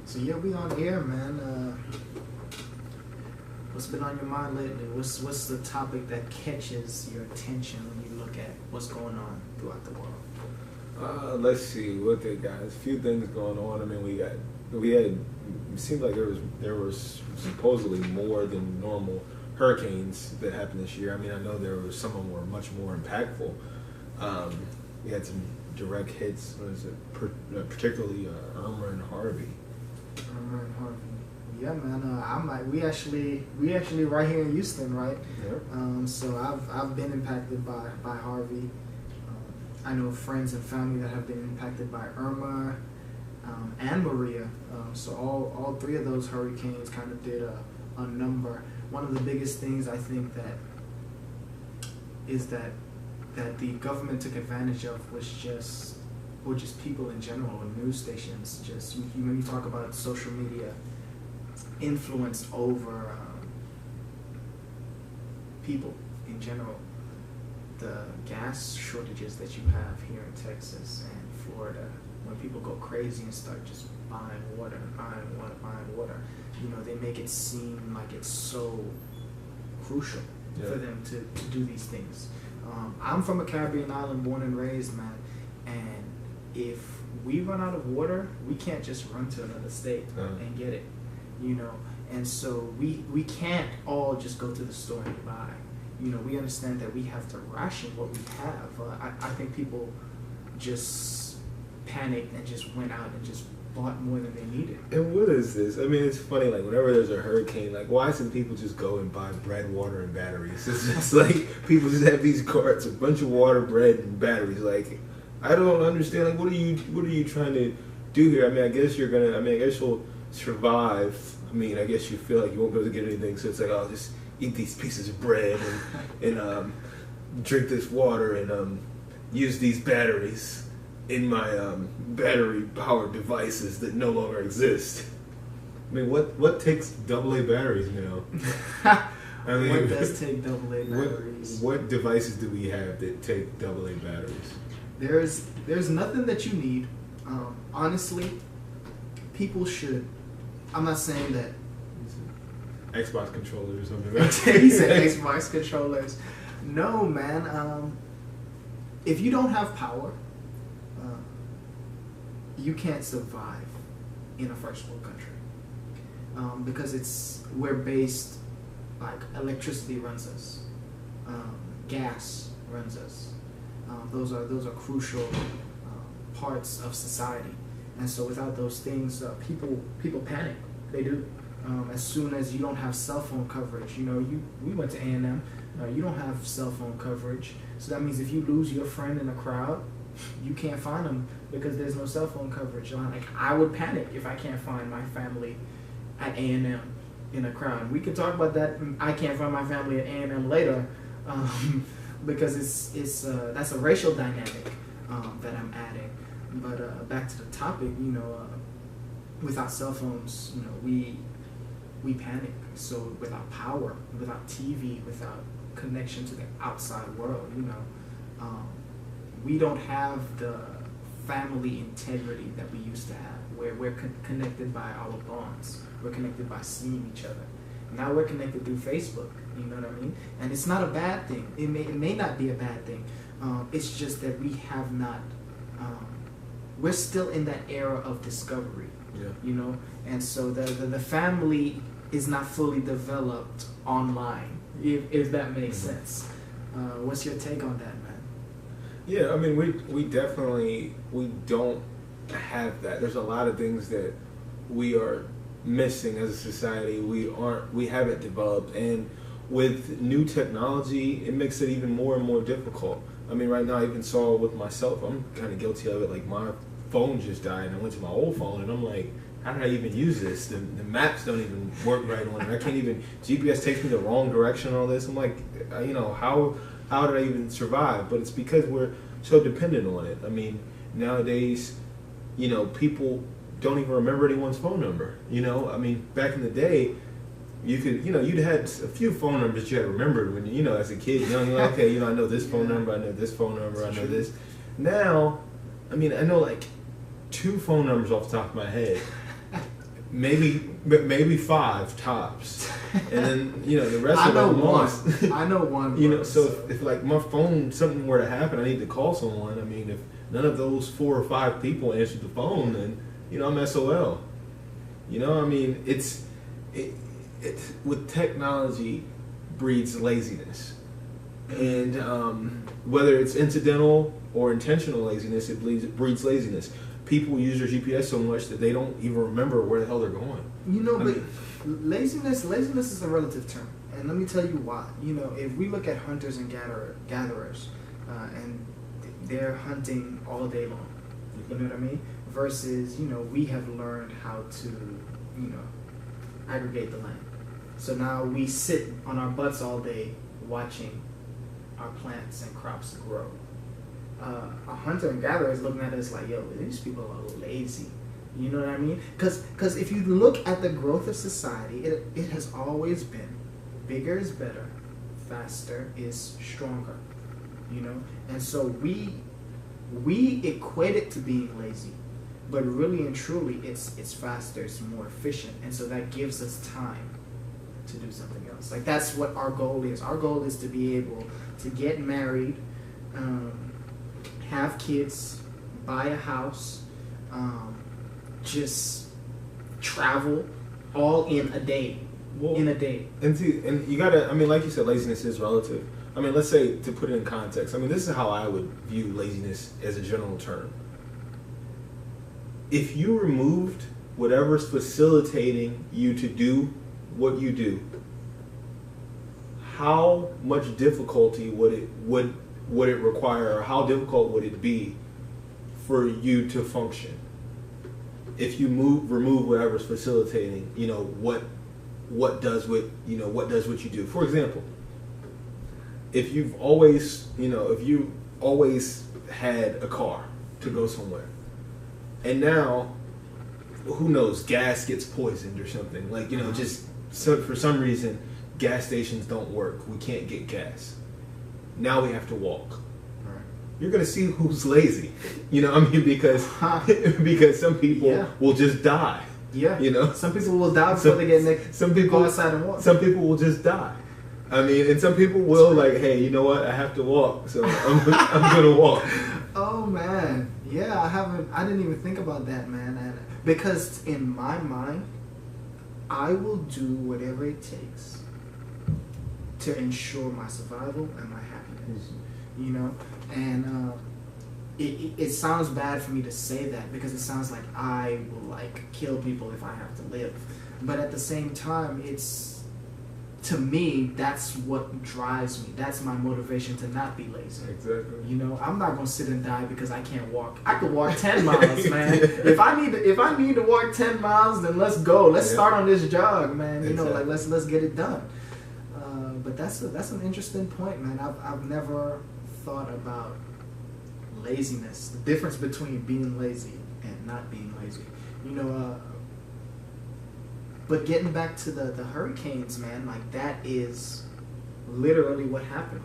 So yeah, we on air, man. What's been on your mind lately? What's the topic that catches your attention when you look at what's going on throughout the world? Let's see what they got. There's a few things going on. I mean, we had. It seemed like there was supposedly more than normal hurricanes that happened this year. I mean, I know there was some of them were much more impactful. We had some direct hits. What is it? Particularly Irma and Harvey. Irma and Harvey. Yeah, man. We actually right here in Houston, right? Yep. So I've been impacted by Harvey. I know friends and family that have been impacted by Irma and Maria. So all three of those hurricanes kind of did a number. One of the biggest things I think that the government took advantage of was just people in general and news stations. Just when you talk about social media influenced over people in general. The gas shortages that you have here in Texas and Florida, when people go crazy and start just buying water, you know, they make it seem like it's so crucial for them to do these things. I'm from a Caribbean island, born and raised, man, and if we run out of water, we can't just run to another state and get it, you know, and so we can't all just go to the store and buy. You know, we understand that we have to ration what we have. I think people just panicked and just went out and just bought more than they needed. And what is this? I mean, it's funny, like, whenever there's a hurricane, like, why doesn't people just go and buy bread, water, and batteries? It's just like, people just have these carts, a bunch of water, bread, and batteries. Like, I don't understand, like, what are you trying to do here? I mean, I guess you'll survive. I mean, I guess you feel like you won't be able to get anything, so it's like, oh, just eat these pieces of bread and drink this water and use these batteries in my battery-powered devices that no longer exist. I mean, what takes AA batteries now? I mean, what does take AA batteries? What devices do we have that take AA batteries? There's nothing that you need. Honestly, people should. I'm not saying that. Xbox controllers or something. He said Xbox controllers. No, man. If you don't have power, you can't survive in a first world country because we're based, like, electricity runs us, gas runs us. Those are crucial parts of society, and so without those things, people panic. They do. As soon as you don't have cell phone coverage, you know, we went to A&M, you don't have cell phone coverage, so that means if you lose your friend in a crowd, you can't find them because there's no cell phone coverage. Like, I would panic if I can't find my family at A&M in a crowd. We could talk about that. I can't find my family at A&M later because it's that's a racial dynamic that I'm adding. But back to the topic, you know, without cell phones, you know, we panic. So without power, without TV, without connection to the outside world, you know, we don't have the family integrity that we used to have, where we're connected by our bonds. We're connected by seeing each other. Now we're connected through Facebook. You know what I mean? And it's not a bad thing. It may not be a bad thing. It's just that we have not. We're still in that era of discovery. Yeah. You know, and so the family is not fully developed online. If that makes sense. What's your take on that, man? Yeah, I mean, we definitely don't have that. There's a lot of things that we are missing as a society. We haven't developed, and with new technology, it makes it even more and more difficult. I mean, right now, I even saw with myself, I'm kind of guilty of it. Like, my phone just died, and I went to my old phone, and I'm like, how did I even use this? The maps don't even work right on it. I can't even, GPS takes me the wrong direction on all this. I'm like, you know, how did I even survive? But it's because we're so dependent on it. I mean, nowadays, you know, people don't even remember anyone's phone number. You know, I mean, back in the day, you could, you know, you'd had a few phone numbers you had remembered when, you know, as a kid, you're like, okay, you know, I know this phone number, I know this phone number, I know this. Now, I mean, I know like 2 phone numbers off the top of my head. maybe 5 tops, and then the rest I of know them one. lost. I know one. So if like my phone, something were to happen, I need to call someone. I mean, if none of those 4 or 5 people answered the phone, then I'm SOL. I mean, it's with technology breeds laziness, and whether it's incidental or intentional laziness, it breeds laziness. People use their GPS so much that they don't even remember where the hell they're going. Laziness is a relative term, and let me tell you why. If we look at hunters and gatherers, and they're hunting all day long, you know what I mean? Versus, we have learned how to, aggregate the land. So now we sit on our butts all day watching our plants and crops grow. A hunter and gatherer is looking at us like, yo, these people are lazy. You know what I mean? Because if you look at the growth of society, it has always been bigger is better, faster is stronger. And so we equate it to being lazy, but really and truly it's faster, it's more efficient, and so that gives us time to do something else. Like, that's what our goal is. Our goal is to be able to get married, have kids, buy a house, just travel, all in a day. And you gotta, like you said, laziness is relative. Let's say, to put it in context, this is how I would view laziness as a general term. If you removed whatever's facilitating you to do what you do, how much difficulty would it require, or how difficult would it be for you to function? If you remove whatever's facilitating, what does what you do. For example, if you've always had a car to go somewhere, and now, who knows, gas gets poisoned or something, for some reason gas stations don't work, we can't get gas, now we have to walk. You're gonna see who's lazy, because some people will just die. Some people will die before they get some people go outside and walk. Some people will just die. And some people will hey, you know what? I have to walk, so I'm gonna walk. Oh man, yeah, I didn't even think about that, man. And because in my mind, I will do whatever it takes to ensure my survival and my happiness. And it sounds bad for me to say that, because it sounds like I will kill people if I have to live. But at the same time, to me, that's what drives me. That's my motivation to not be lazy. Exactly. I'm not gonna sit and die because I can't walk. I could walk 10 miles, man. If I need to walk 10 miles, then let's go. Let's start on this jog, man. Exactly. Let's get it done. But that's an interesting point, man. I've never thought about laziness, the difference between being lazy and not being lazy. But getting back to the hurricanes, man, that is literally what happened.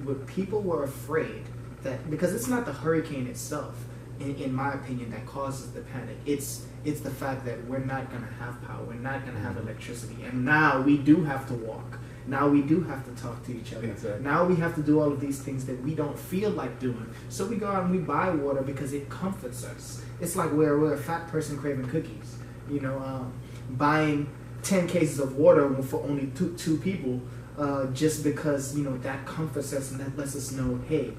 What people were afraid that, because it's not the hurricane itself, in my opinion, that causes the panic. It's the fact that we're not gonna have power, we're not gonna have electricity, and now we do have to walk. Now we do have to talk to each other. Exactly. Now we have to do all of these things that we don't feel like doing. So we go out and we buy water because it comforts us. It's like we're a fat person craving cookies. Buying 10 cases of water for only two people, just because that comforts us and that lets us know, hey,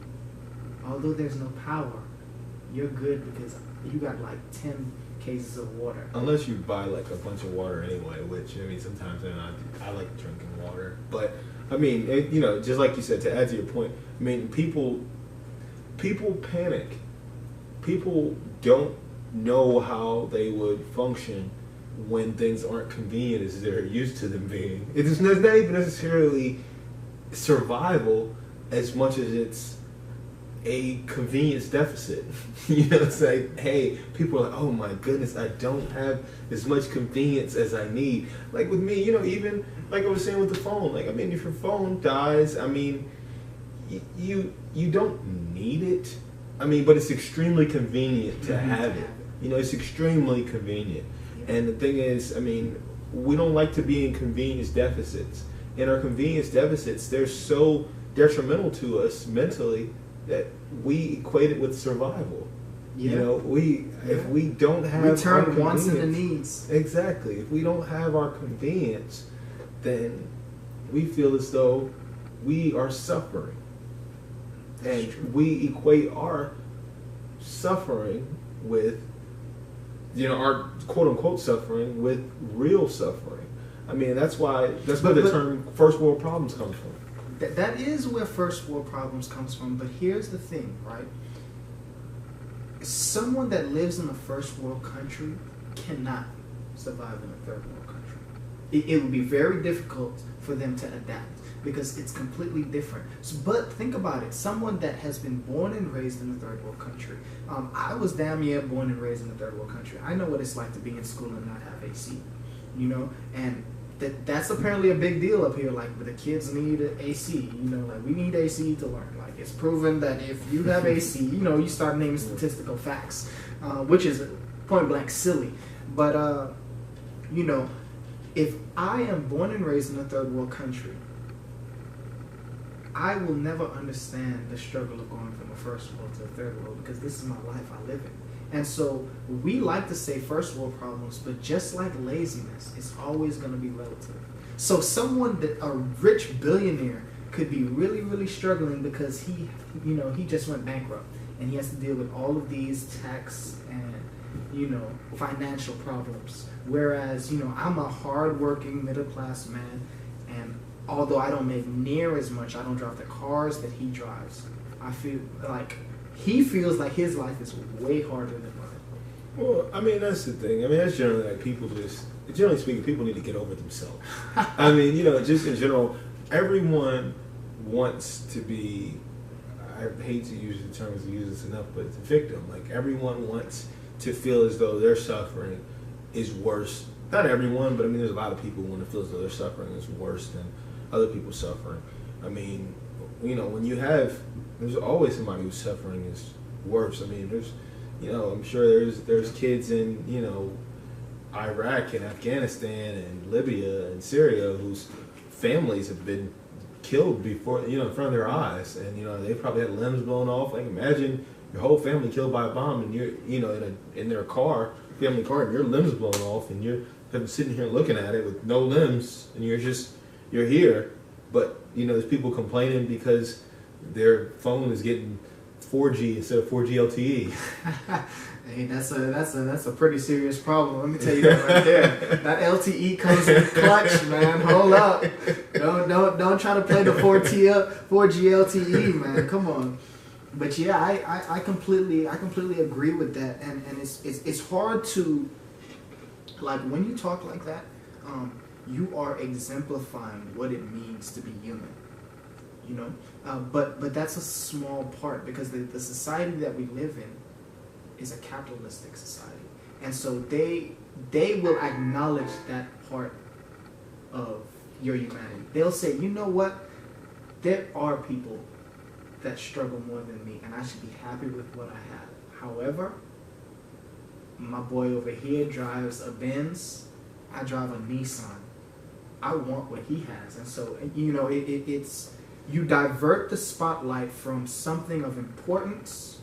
although there's no power, you're good because you got 10 cases of water. Unless you buy a bunch of water anyway, which sometimes I like drinking water, but just like you said, to add to your point, people panic. People don't know how they would function when things aren't convenient as they're used to them being. It's not even necessarily survival as much as it's a convenience deficit. It's like, hey, people are like, oh my goodness, I don't have as much convenience as I need. Like with me, even like I was saying with the phone, if your phone dies, you don't need it. But it's extremely convenient to have it. It's extremely convenient. And the thing is, I mean, we don't like to be in convenience deficits. And our convenience deficits, they're so detrimental to us mentally that we equate it with survival. Yeah. You know, if we don't have we turn wants into needs. Exactly. If we don't have our convenience, then we feel as though we are suffering. That's and true. we equate our suffering with, you know, our quote unquote suffering with real suffering. I mean, that's where the term first world problems comes from. That is where first world problems comes from. But here's the thing, right? Someone that lives in a first world country cannot survive in a third world country. It would be very difficult for them to adapt because it's completely different. But think about it. Someone that has been born and raised in a third world country. I was damn near born and raised in a third world country. I know what it's like to be in school and not have AC, you know? And that's apparently a big deal up here. Like, but the kids need AC, you know, like we need AC to learn. Like, it's proven that if you have AC, you know, you start naming statistical facts, which is point blank silly. But, you know, if I am born and raised in a third world country, I will never understand the struggle of going from a first world to a third world because this is my life I live in. And so we like to say first world problems, but just like laziness, it's always going to be relative. So a rich billionaire could be really, really struggling because he just went bankrupt and he has to deal with all of these tax and, you know, financial problems. Whereas, you know, I'm a hardworking middle class man, and although I don't make near as much, I don't drive the cars that he drives. I feel like he feels like his life is way harder than mine. Well, I mean, that's the thing. I mean, that's generally like generally speaking, people need to get over themselves. I mean, you know, just in general, everyone wants to be, I hate to use the terms we use this enough, but it's a victim. Like, everyone wants to feel as though their suffering is worse. Not everyone, but I mean, there's a lot of people who want to feel as though their suffering is worse than other people's suffering. I mean, you know, there's always somebody whose suffering is worse. I mean, I'm sure there's kids in, you know, Iraq and Afghanistan and Libya and Syria whose families have been killed before, you know, in front of their eyes, and you know they probably had limbs blown off. Like, imagine your whole family killed by a bomb, and you're, you know, in their family car, and your limbs blown off, and you're sitting here looking at it with no limbs, and you're here, but you know there's people complaining because their phone is getting 4G instead of 4G LTE. Hey, that's a pretty serious problem. Let me tell you that right there. That LTE comes in clutch, man. Hold up. Don't try to play the 4G LTE, man. Come on. But yeah, I completely agree with that, and it's hard to, like, when you talk like that, you are exemplifying what it means to be human. You know, but that's a small part because the society that we live in is a capitalistic society, and so they will acknowledge that part of your humanity. They'll say, you know what, there are people that struggle more than me, and I should be happy with what I have. However, my boy over here drives a Benz, I drive a Nissan. I want what he has, and so, you know, it's you divert the spotlight from something of importance,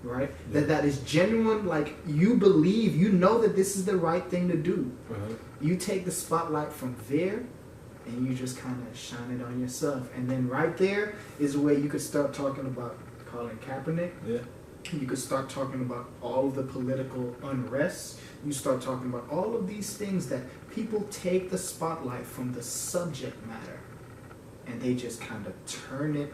right? Yeah. That is genuine, like you believe, you know that this is the right thing to do. Uh-huh. You take the spotlight from there and you just kind of shine it on yourself. And then right there is where you could start talking about Colin Kaepernick. Yeah. You could start talking about all of the political unrest. You start talking about all of these things that people take the spotlight from the subject matter and they just kind of turn it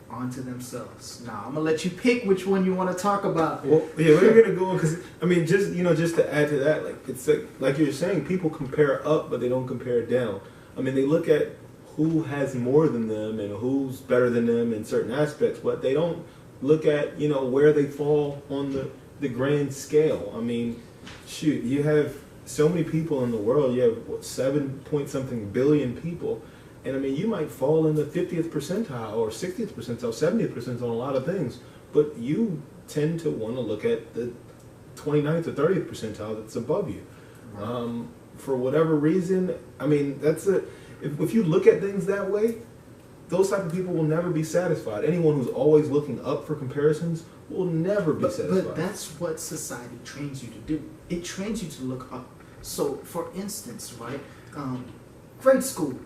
onto themselves. Now, I'm going to let you pick which one you want to talk about. Well, yeah, we're going to go on because, I mean, just to add to that, like, it's like you're saying, people compare up, but they don't compare down. I mean, they look at who has more than them and who's better than them in certain aspects, but they don't look at, you know, where they fall on the grand scale. I mean, shoot, you have so many people in the world. You have 7-point-something billion people. And I mean, you might fall in the 50th percentile or 60th percentile, 70th percentile on a lot of things. But you tend to want to look at the 29th or 30th percentile that's above you. For whatever reason, I mean, if you look at things that way, those type of people will never be satisfied. Anyone who's always looking up for comparisons will never be satisfied. But that's what society trains you to do. It trains you to look up. So, for instance, right, grade school,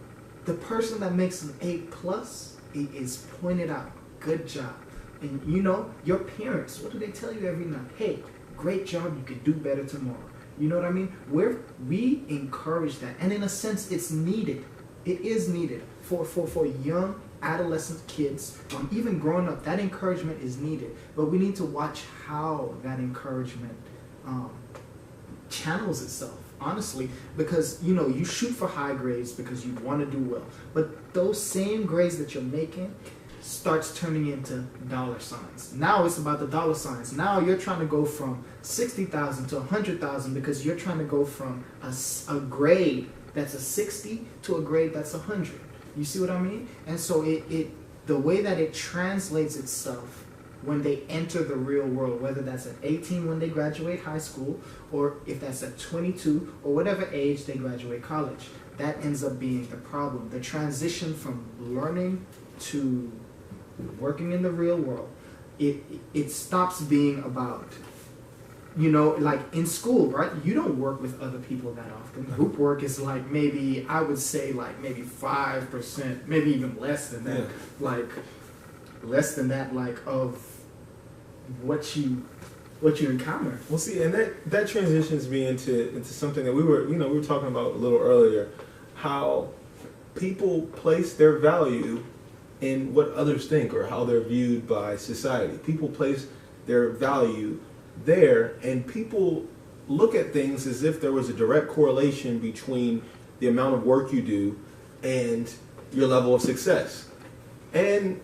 the person that makes an A plus is pointed out. Good job. And you know, your parents, what do they tell you every night? Hey, great job, you can do better tomorrow. You know what I mean? We encourage that. And in a sense, it's needed. It is needed for young adolescent kids, even growing up. That encouragement is needed. But we need to watch how that encouragement channels itself, honestly, because, you know, you shoot for high grades because you want to do well. But those same grades that you're making starts turning into dollar signs. Now it's about the dollar signs. Now you're trying to go from 60,000 to 100,000 because you're trying to go from a grade that's a 60 to a grade that's 100. You see what I mean? And so the way that it translates itself when they enter the real world, whether that's at 18 when they graduate high school, or if that's at 22 or whatever age they graduate college, that ends up being the problem. The transition from learning to working in the real world, it stops being about, you know, like in school, right? You don't work with other people that often. Group work is like maybe, I would say like maybe 5%, maybe even less than that. Yeah. Like less than that, like of what you encounter. Well, see, and that transitions me into something that we were talking about a little earlier, how people place their value in what others think or how they're viewed by society. People place their value there, and people look at things as if there was a direct correlation between the amount of work you do and your level of success. And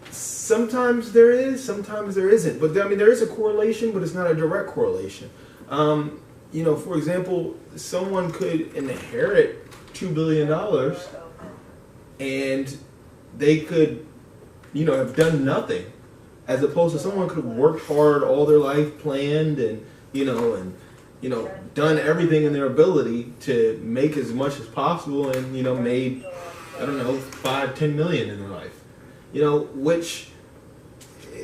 sometimes there is, sometimes there isn't. But I mean, there is a correlation, but it's not a direct correlation. You know, for example, someone could inherit $2 billion and they could, you know, have done nothing, as opposed to someone could have worked hard all their life, planned, and done everything in their ability to make as much as possible, and made, I don't know, 5-10 million in their life. Which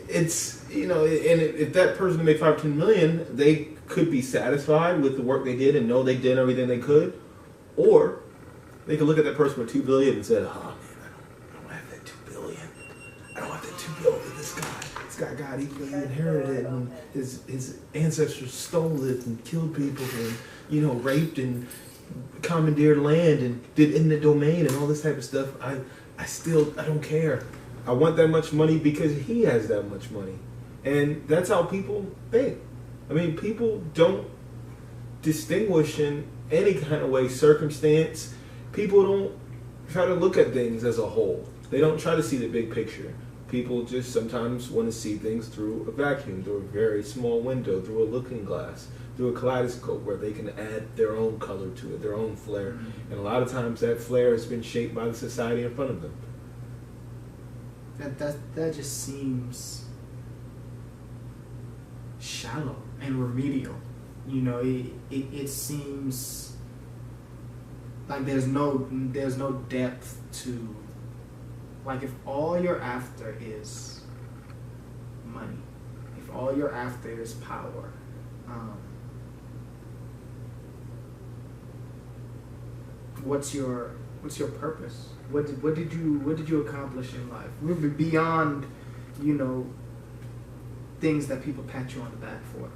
it's and if that person made 5-10 million, they could be satisfied with the work they did and know they did everything they could, or they could look at that person with $2 billion and say, "Oh man, I don't have that $2 billion. I don't have that $2 billion that this guy got. He inherited it, and his ancestors stole it and killed people and raped and commandeered land and did eminent domain and all this type of stuff. I don't care. I want that much money because he has that much money." And that's how people think. I mean, people don't distinguish in any kind of way circumstance. People don't try to look at things as a whole. They don't try to see the big picture. People just sometimes want to see things through a vacuum, through a very small window, through a looking glass, through a kaleidoscope where they can add their own color to it, their own flair. Mm-hmm. And a lot of times that flair has been shaped by the society in front of them. That just seems shallow and remedial. It seems like there's no depth to, like, if all you're after is money, if all you're after is power, what's your purpose? What did you accomplish in life? We're beyond, things that people pat you on the back for.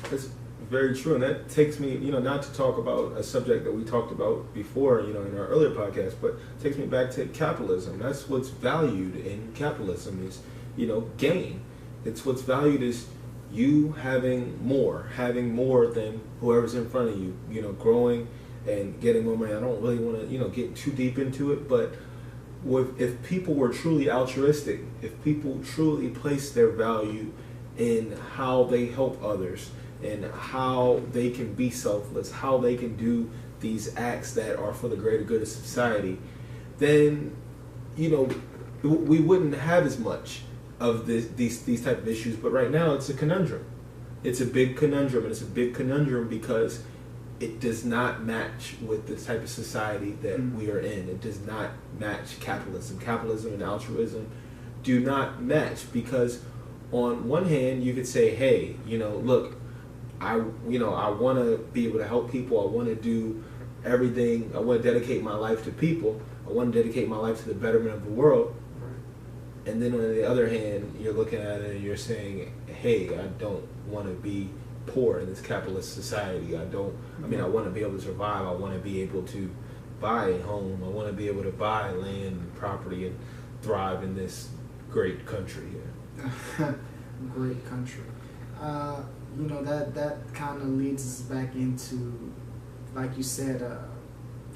That's very true, and that takes me, not to talk about a subject that we talked about before, in our earlier podcast, but takes me back to capitalism. That's what's valued in capitalism is, gain. It's what's valued is you having more than whoever's in front of you, growing and getting more money. I don't really want to, get too deep into it, but if people were truly altruistic, if people truly place their value in how they help others and how they can be selfless, how they can do these acts that are for the greater good of society, then, we wouldn't have as much of these type of issues. But right now it's a conundrum. it's a big conundrum, and it's a big conundrum because it does not match with the type of society that we are in. It does not match capitalism. Capitalism and altruism do not match because on one hand you could say, hey, look, I want to be able to help people. I want to do everything. I want to dedicate my life to people. I want to dedicate my life to the betterment of the world. And then on the other hand, you're looking at it and you're saying, hey, I don't want to be poor in this capitalist society. I want to be able to survive. I want to be able to buy a home. I want to be able to buy land and property and thrive in this great country here. Great country. That kind of leads us back into, like you said,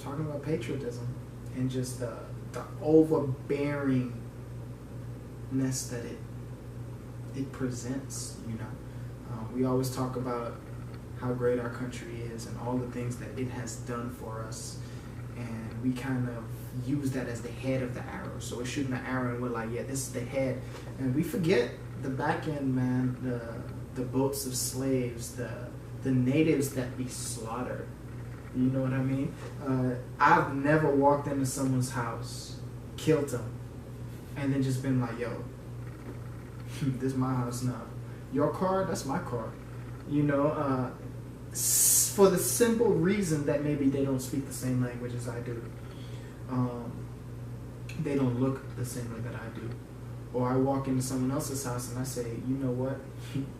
talking about patriotism and just the overbearingness that it presents. We always talk about how great our country is and all the things that it has done for us, and we kind of use that as the head of the arrow. So we're shooting the arrow and we're like, yeah, this is the head, and we forget the back end, man. The boats of slaves, the natives that we slaughtered. You know what I mean? I've never walked into someone's house, killed them, and then just been like, yo, this is my house now. Your car, that's my car. For the simple reason that maybe they don't speak the same language as I do. They don't look the same way that I do. Or I walk into someone else's house and I say, you know what?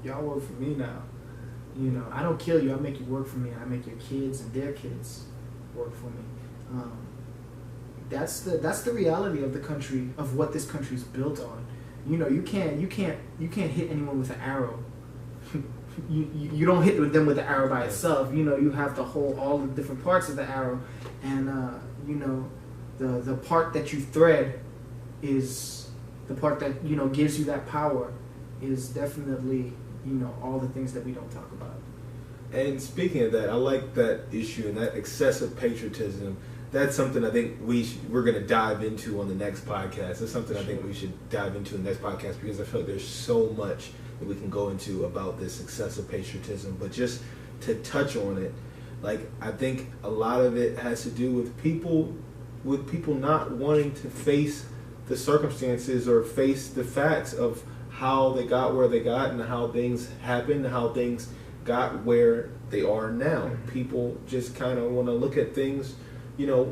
Y'all work for me now. I don't kill you. I make you work for me. I make your kids and their kids work for me. That's the reality of the country, of what this country's built on. You can't hit anyone with an arrow. You don't hit them with the arrow by itself. You have to hold all the different parts of the arrow, and the part that you thread is the part that gives you that power. Is definitely all the things that we don't talk about. And speaking of that, I like that issue and that excessive patriotism. That's something I think we're going to dive into on the next podcast. That's something I think we should dive into in the next podcast because I feel like there's so much that we can go into about this excessive patriotism. But just to touch on it, I think a lot of it has to do with people not wanting to face the circumstances or face the facts of how they got where they got and how things happened, how things got where they are now. People just kind of want to look at things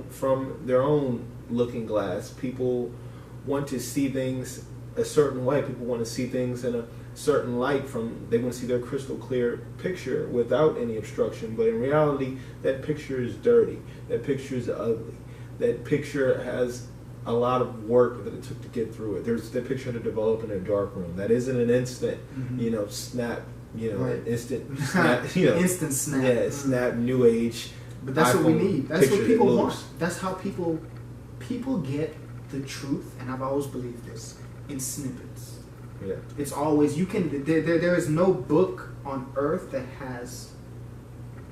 from their own looking glass. People want to see things a certain way. People want to see things in a certain light. They want to see their crystal clear picture without any obstruction. But in reality, that picture is dirty. That picture is ugly. That picture has a lot of work that it took to get through it. There's that picture to develop in a dark room. That isn't an instant, snap, right. Instant snap, instant snap. Yeah, snap, new age. But that's what we need. That's what people want. Moves. That's how people get the truth, and I've always believed this, in snippets. Yeah. It's always, there is no book on earth that has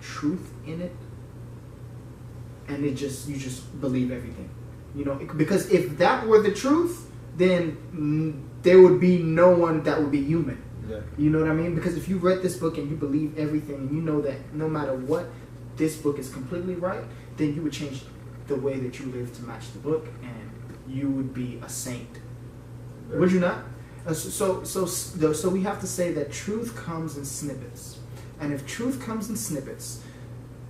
truth in it, and you just believe everything. Because if that were the truth, then there would be no one that would be human. Yeah. You know what I mean? Because if you read this book and you believe everything, and you know that no matter what, this book is completely right, then you would change the way that you live to match the book, and you would be a saint. Right. Would you not? So we have to say that truth comes in snippets. And if truth comes in snippets,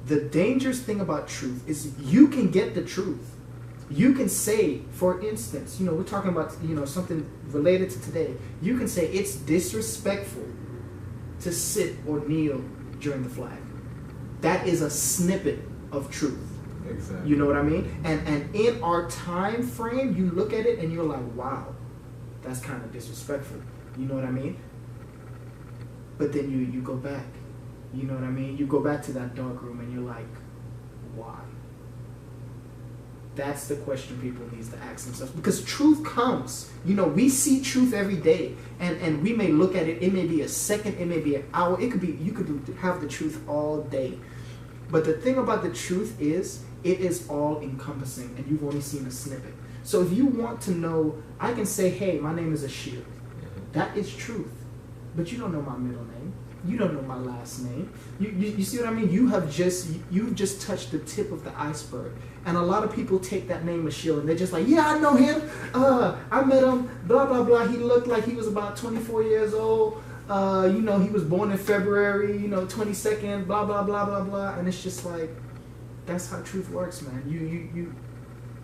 the dangerous thing about truth is you can get the truth. You can say, for instance, we're talking about, something related to today. You can say it's disrespectful to sit or kneel during the flag. That is a snippet of truth. Exactly. You know what I mean? And in our time frame, you look at it and you're like, wow, that's kind of disrespectful. You know what I mean? But then you go back. You know what I mean? You go back to that dark room and you're like, why? That's the question people need to ask themselves. Because truth comes. We see truth every day. And we may look at it. It may be a second. It may be an hour. You could have the truth all day. But the thing about the truth is, it is all encompassing. And you've only seen a snippet. So if you want to know, I can say, hey, my name is Ashir. That is truth. But you don't know my middle name. You don't know my last name. You see what I mean? You've just touched the tip of the iceberg. And a lot of people take that name Ashiel and they're just like, yeah, I know him. I met him, blah, blah, blah. He looked like he was about 24 years old. He was born in February, 22nd, blah, blah, blah, blah, blah. And it's just like, that's how truth works, man.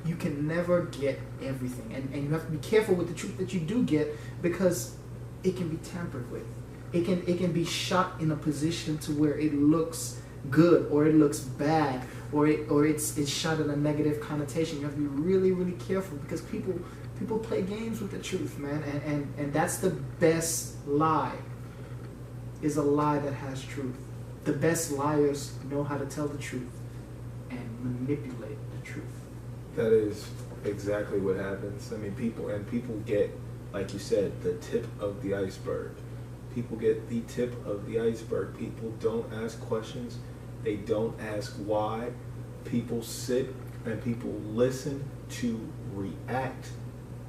You can never get everything. And you have to be careful with the truth that you do get, because it can be tampered with. It can be shot in a position to where it looks good or it looks bad, or it's shot in a negative connotation. You have to be really, really careful, because people play games with the truth, man. And that's the best lie, is a lie that has truth. The best liars know how to tell the truth and manipulate the truth. That is exactly what happens. I mean, people get, like you said, the tip of the iceberg. People get the tip of the iceberg. People don't ask questions. They don't ask why. People sit and people listen to react.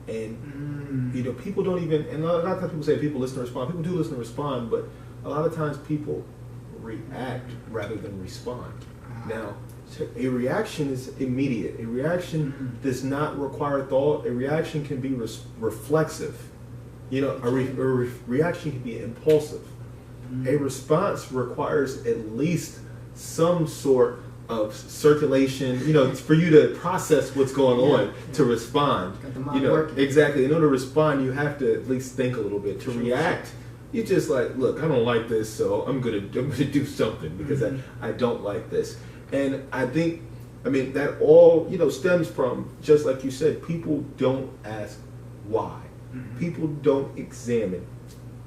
And, people don't even, and a lot of times people say people listen to respond. People do listen to respond, but a lot of times people react rather than respond. Now, a reaction is immediate. A reaction does not require thought. A reaction can be reflexive. A reaction can be impulsive. A response requires at least some sort of circulation, for you to process what's going on to respond. Got the mind working. Exactly. In order to respond, you have to at least think a little bit. To react, you just like, look, I don't like this, so I'm gonna do something because I don't like this. And I think, that all stems from, just like you said, people don't ask why. People don't examine.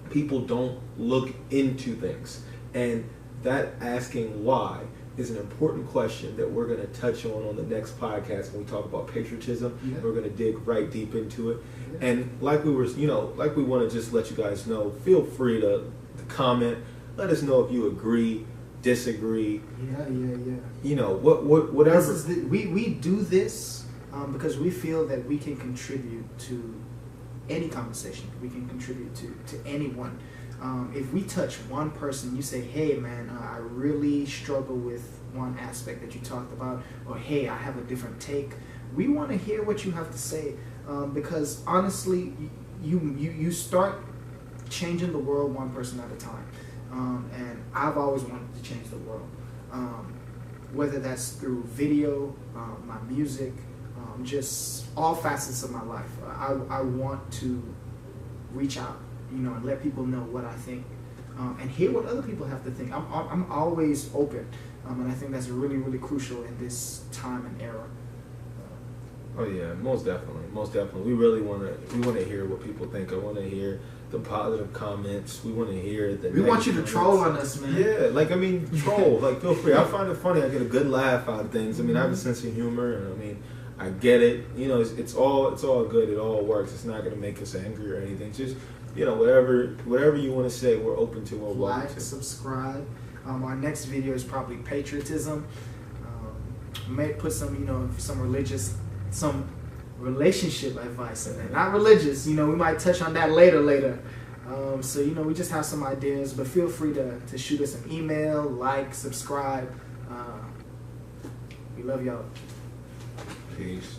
People don't look into things. And that asking why is an important question that we're going to touch on the next podcast when we talk about patriotism. Yeah. We're going to dig right deep into it. Yeah. And like we want to just let you guys know, feel free to comment. Let us know if you agree, disagree. Yeah. Whatever. We do this because we feel that we can contribute to any conversation. We can contribute to anyone. If we touch one person, you say, hey man, I really struggle with one aspect that you talked about, or hey, I have a different take. We want to hear what you have to say, because honestly, you start changing the world one person at a time. And I've always wanted to change the world, whether that's through video, my music, just all facets of my life. I want to reach out, and let people know what I think, and hear what other people have to think. I'm always open, and I think that's really, really crucial in this time and era. Oh yeah, most definitely. We really want to hear what people think. I want to hear the positive comments. We want to hear the. We want you to troll on us, man. Yeah, troll. Feel free. I find it funny. I get a good laugh out of things. I have a sense of humor, and I get it. It's all good. It all works. It's not going to make us angry or anything. It's just, whatever you want to say, we're open to. We're welcome to. Like, subscribe. Our next video is probably patriotism. May put some relationship advice in there. Not religious. We might touch on that later. So we just have some ideas, but feel free to shoot us an email, like, subscribe. We love y'all. Peace.